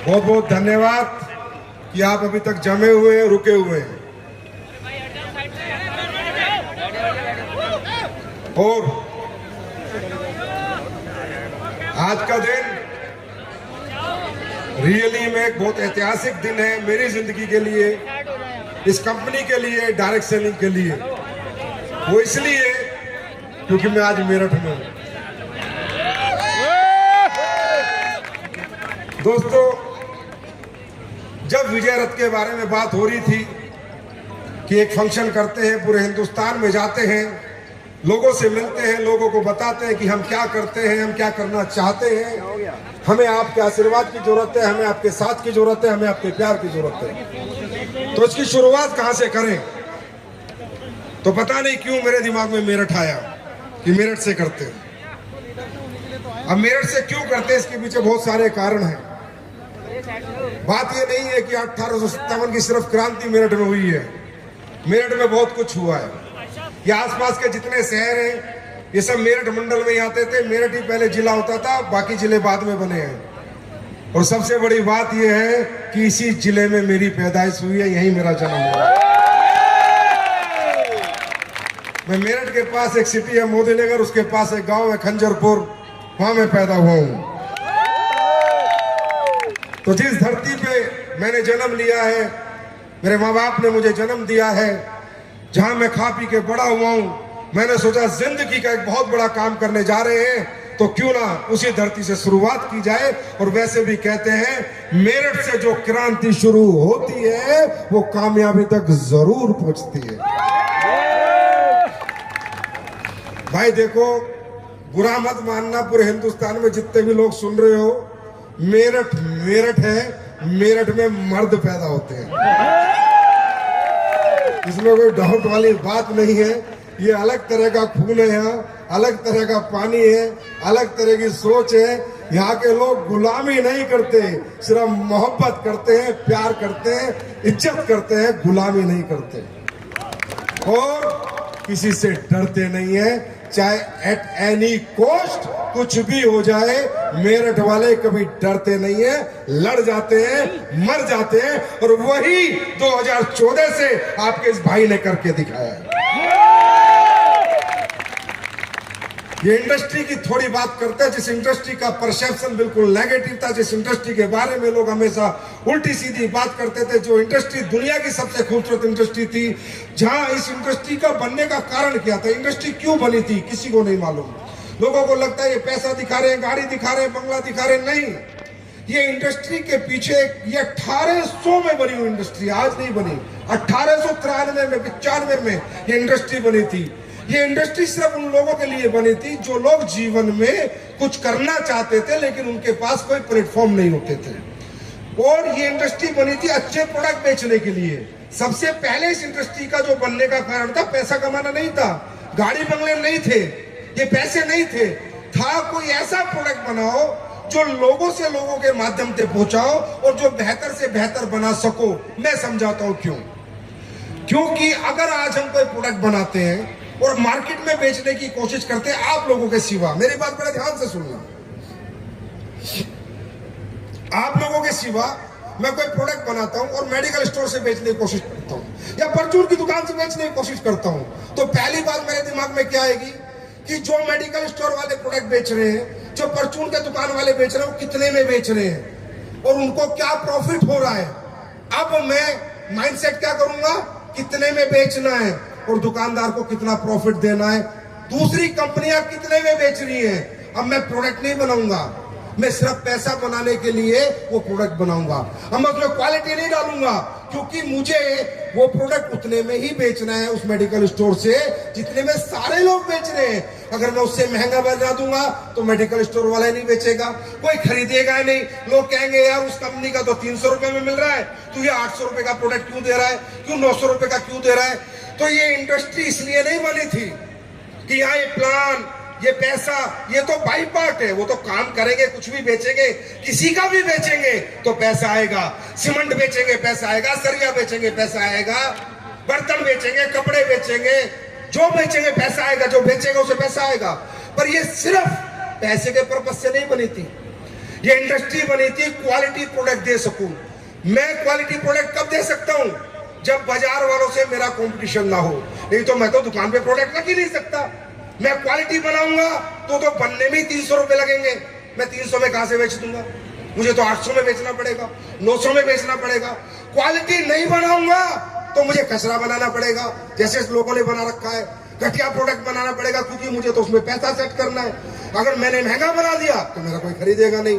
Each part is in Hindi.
बहुत बहुत धन्यवाद कि आप अभी तक जमे हुए हैं, रुके हुए हैं। और आज का दिन रियली में एक बहुत ऐतिहासिक दिन है मेरी जिंदगी के लिए, इस कंपनी के लिए, डायरेक्ट सेलिंग के लिए। वो इसलिए क्योंकि मैं आज मेरठ में हूं। दोस्तों, जब विजय रथ के बारे में बात हो रही थी कि एक फंक्शन करते हैं, पूरे हिंदुस्तान में जाते हैं, लोगों से मिलते हैं, लोगों को बताते हैं कि हम क्या करते हैं, हम क्या करना चाहते हैं, हमें आपके आशीर्वाद की जरूरत है, हमें आपके साथ की जरूरत है, हमें आपके प्यार की जरूरत है। तो इसकी शुरुआत कहां से करें? तो पता नहीं क्यों मेरे दिमाग में मेरठ आया कि मेरठ से करते हैं। अब मेरठ से क्यों करते हैं, इसके पीछे बहुत सारे कारण हैं। बात ये नहीं है कि 1857 की सिर्फ क्रांति मेरठ में हुई है। मेरठ में बहुत कुछ हुआ है। ये आसपास के जितने शहर हैं, ये सब मेरठ मंडल में ही आते थे। मेरठ ही पहले जिला होता था, बाकी जिले बाद में बने हैं। और सबसे बड़ी बात यह है कि इसी जिले में मेरी पैदाइश हुई है, यही मेरा जन्म हुआ। मैं मेरठ के पास एक सिटी है मोदी नगर, उसके पास एक गांव है खंजरपुर, वहां मैं पैदा हुआ हूं। तो जिस धरती पे मैंने जन्म लिया है, मेरे माँ बाप ने मुझे जन्म दिया है, जहां मैं खा पी के बड़ा हुआ हूं, मैंने सोचा जिंदगी का एक बहुत बड़ा काम करने जा रहे हैं, तो क्यों ना उसी धरती से शुरुआत की जाए। और वैसे भी कहते हैं मेरठ से जो क्रांति शुरू होती है वो कामयाबी तक जरूर पहुंचती है। भाई देखो, बुरा मत मानना, पूरे हिंदुस्तान में जितने भी लोग सुन रहे हो, मेरठ मेरठ है, मेरठ में मर्द पैदा होते हैं, इसमें कोई डाउट वाली बात नहीं है। ये अलग तरह का खून है, यहाँ अलग तरह का पानी है, अलग तरह की सोच है। यहाँ के लोग गुलामी नहीं करते, सिर्फ मोहब्बत करते हैं, प्यार करते हैं, इज्जत करते हैं, गुलामी नहीं करते और किसी से डरते नहीं है, चाहे एट एनी कॉस्ट कुछ भी हो जाए। मेरठ वाले कभी डरते नहीं है, लड़ जाते हैं, मर जाते हैं, और वही 2014 से आपके इस भाई ने करके दिखाया है। ये इंडस्ट्री की थोड़ी बात करते हैं, जिस इंडस्ट्री का परसेप्शन बिल्कुल नेगेटिव था, जिस इंडस्ट्री के बारे में लोग हमेशा उल्टी सीधी बात करते थे, जो इंडस्ट्री दुनिया की सबसे खूबसूरत इंडस्ट्री थी, जहां इस इंडस्ट्री का बनने का कारण क्या था, इंडस्ट्री क्यों बनी थी, किसी को नहीं मालूम। लोगों को लगता है ये पैसा दिखा रहे हैं, गाड़ी दिखा रहे हैं, बंगला दिखा रहे हैं। नहीं, ये इंडस्ट्री के पीछे ये 1800 में बनी हुई इंडस्ट्री, आज नहीं बनी। 1893 में, 95 में ये इंडस्ट्री बनी थी। ये इंडस्ट्री सिर्फ उन लोगों के लिए बनी थी जो लोग जीवन में कुछ करना चाहते थे, लेकिन उनके पास कोई प्लेटफॉर्म नहीं होते थे। और ये इंडस्ट्री बनी थी अच्छे प्रोडक्ट बेचने के लिए। सबसे पहले इस इंडस्ट्री का जो बनने का कारण था, पैसा कमाना नहीं था, गाड़ी बंगले नहीं थे, ये पैसे नहीं थे, था कोई ऐसा प्रोडक्ट बनाओ जो लोगों से लोगों के माध्यम से पहुंचाओ और जो बेहतर से बेहतर बना सको। मैं समझाता हूं क्यों। क्योंकि अगर आज हम कोई प्रोडक्ट बनाते हैं और मार्केट में बेचने की कोशिश करते हैं, आप लोगों के सिवा, मेरी बात बड़े ध्यान से सुनना, आप लोगों के सिवा मैं कोई प्रोडक्ट बनाता हूं और मेडिकल स्टोर से बेचने की कोशिश करता हूं या परचून की दुकान से बेचने की कोशिश करता हूं, तो पहली बात मेरे दिमाग में क्या आएगी कि जो मेडिकल स्टोर वाले प्रोडक्ट बेच रहे हैं, जो परचून के दुकान वाले बेच रहे हैं, वो कितने में बेच रहे हैं और उनको क्या प्रॉफिट हो रहा है। अब मैं माइंडसेट क्या करूंगा, कितने में बेचना है और दुकानदार को कितना प्रॉफिट देना है। दूसरी कंपनियां कितने में बेच रही हैं। अब मैं प्रोडक्ट नहीं बनाऊंगा, मैं सिर्फ पैसा बनाने के लिए वो प्रोडक्ट बनाऊंगा। अब मैं उसमें क्वालिटी नहीं डालूंगा, क्योंकि मुझे वो प्रोडक्ट उतने में ही बेचना है उस मेडिकल स्टोर से जितने में सारे लोग बेच रहे हैं। अगर मैं उससे महंगा बना दूंगा तो मेडिकल स्टोर वाला नहीं बेचेगा, कोई खरीदेगा नहीं। लोग कहेंगे यार उस कंपनी का तो 300 रुपए में मिल रहा है, तू ये 800 रुपए का प्रोडक्ट क्यों दे रहा है, क्यों 900 रुपए का क्यों दे रहा है। तो ये इंडस्ट्री इसलिए नहीं बनी थी कि यहाँ ये प्लान, ये पैसा, ये तो बाई पार्ट है। वो तो काम करेंगे, कुछ भी बेचेंगे, किसी का भी बेचेंगे तो पैसा आएगा। सीमेंट बेचेंगे पैसा आएगा, सरिया बेचेंगे पैसा आएगा, बर्तन बेचेंगे, कपड़े बेचेंगे, जो बेचेंगे पैसा आएगा, जो बेचेगा उसे पैसा आएगा। पर ये सिर्फ पैसे के पर्पज से नहीं बनी थी। ये इंडस्ट्री बनी थी क्वालिटी प्रोडक्ट दे सकूं। मैं क्वालिटी प्रोडक्ट कब दे सकता हूं? जब बाजार वालों से मेरा कंपटीशन ना हो, नहीं तो मैं तो दुकान पे प्रोडक्ट रख ही नहीं सकता। मैं क्वालिटी बनाऊंगा तो बनने में ही 300 रुपए लगेंगे। मैं 300 में कहां से बेच दूंगा? मुझे तो 800 में बेचना पड़ेगा, 900 में बेचना पड़ेगा। क्वालिटी नहीं बनाऊंगा तो मुझे कचरा बनाना पड़ेगा, जैसे लोगों ने बना रखा है। घटिया प्रोडक्ट बनाना पड़ेगा, क्योंकि मुझे तो उसमें पैसा सेट करना है। अगर मैंने महंगा बना दिया तो मेरा कोई खरीदेगा नहीं।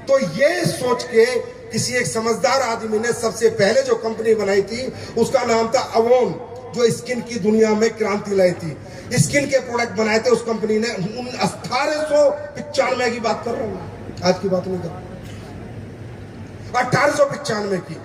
तो ये सोच के किसी एक समझदार आदमी ने सबसे पहले जो कंपनी बनाई थी उसका नाम था अवोन, जो स्किन की दुनिया में क्रांति लाई थी। स्किन के प्रोडक्ट बनाए थे उस कंपनी ने। 1895 की बात कर रहा हूं, आज की बात नहीं कर रहा। 1895 की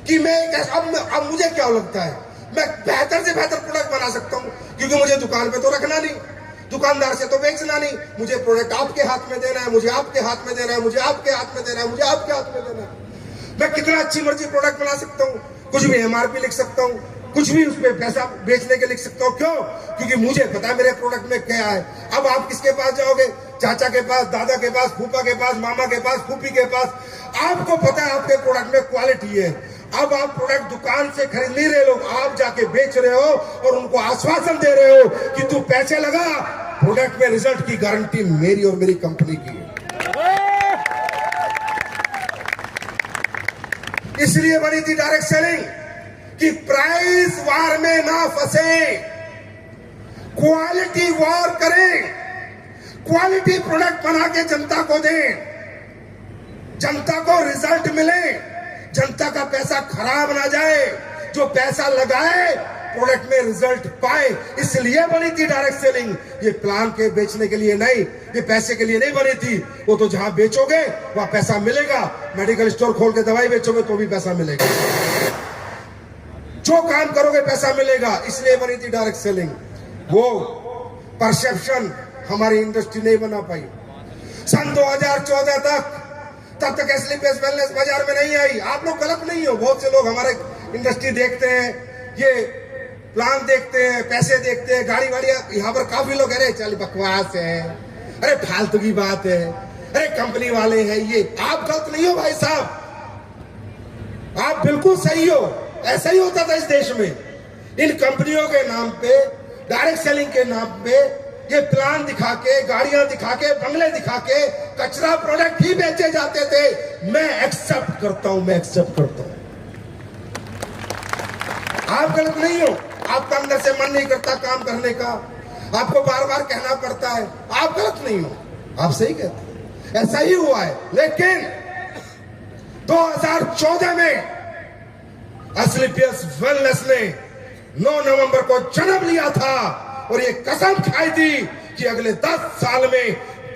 कि मैं अब मुझे क्या लगता है, मैं बेहतर से बेहतर प्रोडक्ट बना सकता हूं, क्योंकि मुझे दुकान पे तो रखना नहीं, दुकानदार से तो बेचना नहीं। मुझे प्रोडक्ट आपके हाथ में देना है, मुझे आपके हाथ में देना है, मुझे आपके हाथ में देना है, मुझे आपके हाथ में देना है। मैं कितना अच्छी मर्जी प्रोडक्ट बना सकता हूं, कुछ भी एमआरपी लिख सकता हूं, कुछ भी उस पर पैसा बेचने के लिख सकता हूं। क्यों? क्योंकि मुझे पता है मेरे प्रोडक्ट में क्या है। अब आप किसके पास जाओगे? चाचा के पास, दादा के पास, फूफा के पास, मामा के पास, फूफी के पास। आपको पता है आपके प्रोडक्ट में क्वालिटी है। अब आप प्रोडक्ट दुकान से खरीद नहीं रहे लोग, आप जाके बेच रहे हो और उनको आश्वासन दे रहे हो कि तू पैसे लगा, प्रोडक्ट में रिजल्ट की गारंटी मेरी और मेरी कंपनी की है। इसलिए बनी थी डायरेक्ट सेलिंग कि प्राइस वार में ना फंसे, क्वालिटी वार करें, क्वालिटी प्रोडक्ट बना के जनता को दें, जनता को रिजल्ट मिले, जनता का पैसा खराब ना जाए, जो पैसा लगाए प्रोडक्ट में रिजल्ट पाए। इसलिए बनी थी डायरेक्ट सेलिंग। ये प्लान के बेचने के लिए नहीं, ये पैसे के लिए नहीं बनी थी। वो तो जहां बेचोगे वहां पैसा मिलेगा। मेडिकल स्टोर खोल के दवाई बेचोगे तो भी पैसा मिलेगा, जो काम करोगे पैसा मिलेगा। इसलिए बनी थी डायरेक्ट सेलिंग। वो परसेप्शन हमारी इंडस्ट्री नहीं बना पाई। सन 2014 तब तक एसलीपीएस वेलनेस बाजार में नहीं आई। आप लोग गलत नहीं हो, बहुत से लोग हमारे इंडस्ट्री देखते हैं, ये प्लान देखते हैं, पैसे देखते हैं, गाड़ी वाड़ी। यहाँ पर काफी लोग अरे चल बकवास है, अरे फालतू की बात है, अरे कंपनी वाले हैं ये। आप गलत नहीं हो भाई साहब, आप बिल्कुल सही हो। ऐसा ही होता था इस देश में। इन कंपनियों के नाम पे, डायरेक्ट सेलिंग के नाम पे ये प्लान दिखा के, गाड़ियां दिखा के, बंगले दिखा के कचरा प्रोडक्ट ही बेचे जाते थे। मैं एक्सेप्ट करता हूं, मैं एक्सेप्ट करता हूं। आप गलत नहीं हो, आपका अंदर से मन नहीं करता काम करने का, आपको बार बार कहना पड़ता है। आप गलत नहीं हो, आप सही कहते हैं, ऐसा ही हुआ है। लेकिन 2014 में एसलीपीएस वेलनेस ने 9 नवंबर को जन्म लिया था और ये कसम खाई थी कि अगले 10 साल में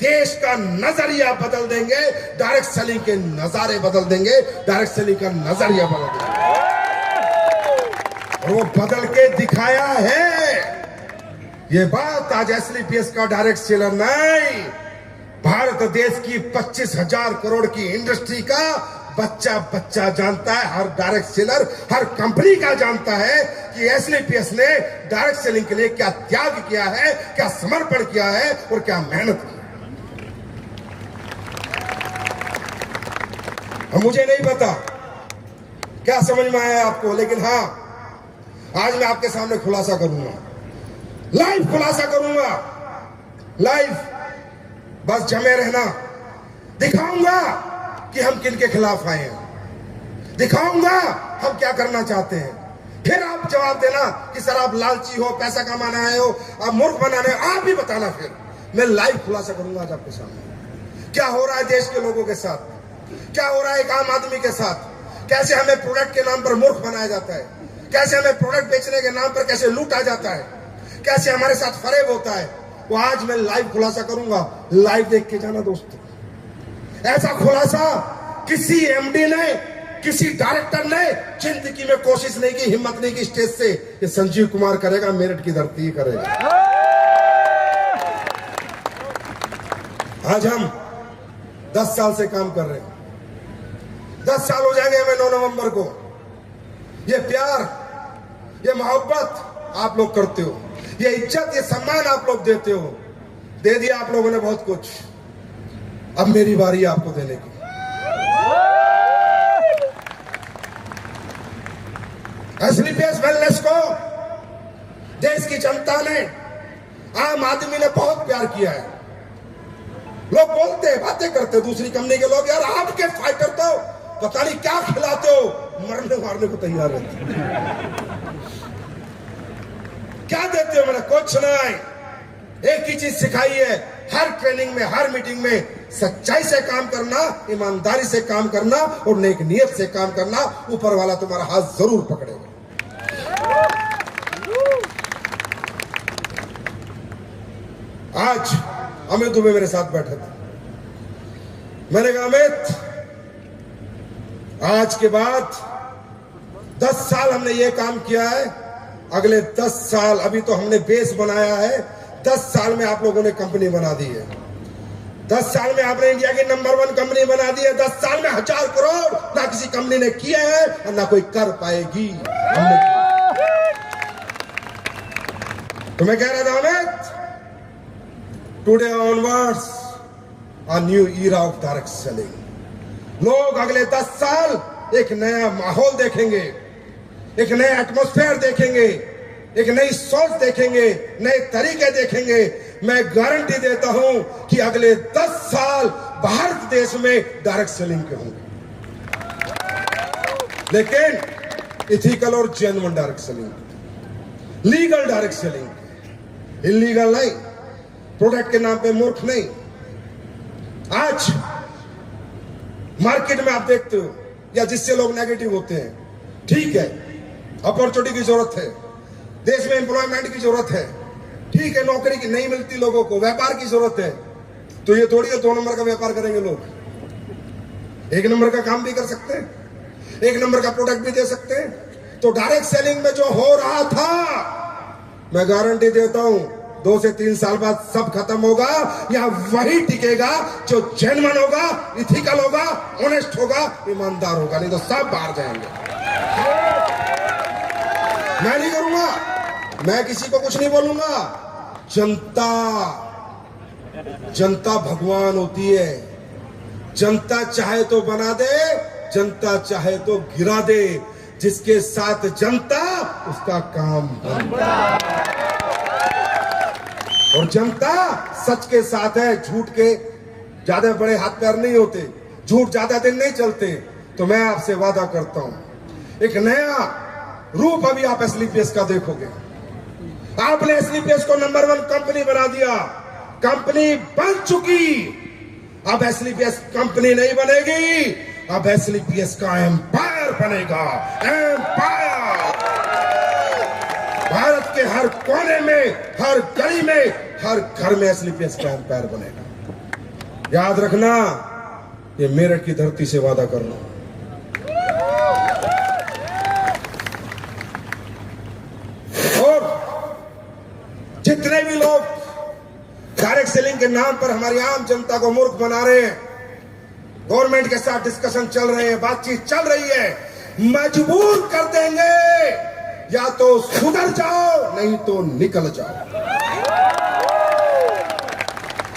देश का नजरिया बदल देंगे, डायरेक्ट सेलिंग के नजारे बदल देंगे, डायरेक्ट सेलिंग का नजरिया बदल देंगे। और वो बदल के दिखाया है। ये बात आज एसलीपीएस का डायरेक्ट सेलर नहीं, भारत देश की 25,000 करोड़ की इंडस्ट्री का बच्चा बच्चा जानता है। हर डायरेक्ट सेलर, हर कंपनी का जानता है कि एसलीपीएस ने डायरेक्ट सेलिंग के लिए क्या त्याग किया है, क्या समर्पण किया है और क्या मेहनत की। मुझे नहीं पता क्या समझ में आया आपको, लेकिन हाँ, आज मैं आपके सामने खुलासा करूंगा, लाइव खुलासा करूंगा, लाइव। बस जमे रहना, दिखाऊंगा कि हम किन के खिलाफ आए हैं, दिखाऊंगा हम क्या करना चाहते हैं। फिर आप जवाब देना कि सर आप लालची हो, पैसा कमाना आए हो, आप मूर्ख बनाने, आप भी बताना। फिर मैं लाइव खुलासा करूंगा आज आपके सामने क्या हो रहा है देश के लोगों के साथ, क्या हो रहा है एक आम आदमी के साथ, कैसे हमें प्रोडक्ट के नाम पर मूर्ख बनाया जाता है, कैसे हमें प्रोडक्ट बेचने के नाम पर कैसे लूटा जाता है, कैसे हमारे साथ फरेब होता है। वो आज मैं लाइव खुलासा करूंगा, लाइव देख के जाना दोस्तों। ऐसा खुलासा किसी एमडी ने, किसी डायरेक्टर ने जिंदगी में कोशिश नहीं की, हिम्मत नहीं की स्टेज से। ये संजीव कुमार करेगा, मेरठ की धरती करेगा। आज हम 10 साल से काम कर रहे हैं, 10 साल हो जाएंगे हमें 9 नवंबर को। ये प्यार, ये मोहब्बत आप लोग करते हो, ये इज्जत, ये सम्मान आप लोग देते हो। दे दिया आप लोगों ने बहुत कुछ, अब मेरी बारी है आपको देने की। एसलीपीएस वेलनेस को देश की जनता ने, आम आदमी ने बहुत प्यार किया है। लोग बोलते हैं, बातें करते हैं दूसरी कंपनी के लोग, यार आपके फाइटर तो पता नहीं क्या खिलाते हो, मरने मारने को तैयार रहते क्या देते हो? मैंने कुछ नहीं, एक ही चीज सिखाई है, हर ट्रेनिंग में, हर मीटिंग में सच्चाई से काम करना, ईमानदारी से काम करना और नेक नियत से काम करना। ऊपर वाला तुम्हारा हाथ जरूर पकड़ेगा। आज अमित दुबे मेरे साथ बैठे थे। मैंने कहा अमित, आज के बाद 10 साल हमने ये काम किया है, अगले 10 साल, अभी तो हमने बेस बनाया है, 10 साल में आप लोगों ने कंपनी बना दी है। 10 साल में आपने इंडिया की नंबर 1 कंपनी बना दी है। 10 साल में 1000 करोड़ ना किसी कंपनी ने किया है और ना कोई कर पाएगी। तो मैं कह रहा था Amit, today onwards a new era of direct selling. लोग अगले 10 साल एक नया माहौल देखेंगे, एक नया एटमॉस्फेयर देखेंगे, एक नई सोच देखेंगे, नए तरीके देखेंगे। मैं गारंटी देता हूं कि अगले 10 साल भारत देश में डायरेक्ट सेलिंग के होंगे, लेकिन इथिकल और genuine direct selling, legal direct selling, illegal नहीं, प्रोडक्ट के नाम पे मूर्ख नहीं। आज मार्केट में आप देखते हो, या जिससे लोग नेगेटिव होते हैं, ठीक है, अपॉर्चुनिटी की जरूरत है, देश में एम्प्लॉयमेंट की जरूरत है, ठीक है, नौकरी की नहीं मिलती लोगों को, व्यापार की जरूरत है, तो ये थोड़ी है 2 नंबर का व्यापार करेंगे लोग। 1 नंबर का काम भी कर सकते हैं, 1 नंबर का प्रोडक्ट भी दे सकते हैं। तो डायरेक्ट सेलिंग में जो हो रहा था, मैं गारंटी देता हूं 2 से 3 साल बाद सब खत्म होगा। या वही टिकेगा जो जेन्युइन होगा, इथिकल होगा, ऑनेस्ट होगा, ईमानदार होगा, नहीं तो सब बाहर जाएंगे। मैं नहीं करूंगा, मैं किसी को कुछ नहीं बोलूंगा। जनता भगवान होती है। जनता चाहे तो बना दे, जनता चाहे तो गिरा दे। जिसके साथ जनता, उसका काम बनता। और जनता सच के साथ है, झूठ के ज्यादा बड़े हाथ पैर नहीं होते, झूठ ज्यादा दिन नहीं चलते। तो मैं आपसे वादा करता हूं, एक नया रूप अभी आप एसलीपीएस का देखोगे। आपने एसलीपीएस को नंबर 1 कंपनी बना दिया, कंपनी बन चुकी। अब एसलीपीएस कंपनी नहीं बनेगी, अब एसलीपीएस का एम्पायर बनेगा। एम्पायर भारत के हर कोने में, हर गली में, हर घर में एसलीपीएस का एम्पायर बनेगा। याद रखना, ये मेरठ की धरती से वादा कर रहा हूं। और जितने भी लोग डायरेक्ट सेलिंग के नाम पर हमारी आम जनता को मूर्ख बना रहे हैं, गवर्नमेंट के साथ डिस्कशन चल रहे हैं, बातचीत चल रही है, मजबूर कर देंगे। या तो सुधर जाओ, नहीं तो निकल जाओ,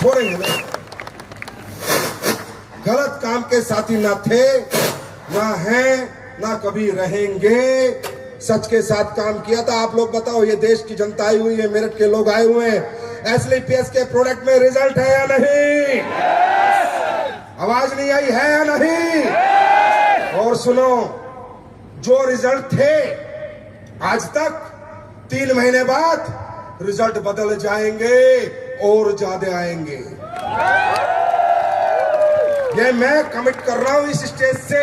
छोड़ेंगे नहीं। गलत काम के साथी ना थे, ना हैं, ना कभी रहेंगे। सच के साथ काम किया था। आप लोग बताओ, ये देश की जनता आई हुई है, मेरठ के लोग आए हुए हैं, एसलीपीएस के प्रोडक्ट में रिजल्ट है या नहीं? आवाज नहीं आई है या नहीं? और सुनो, जो रिजल्ट थे आज तक, 3 महीने बाद रिजल्ट बदल जाएंगे और ज्यादा आएंगे। ये मैं कमिट कर रहा हूं इस स्टेज से।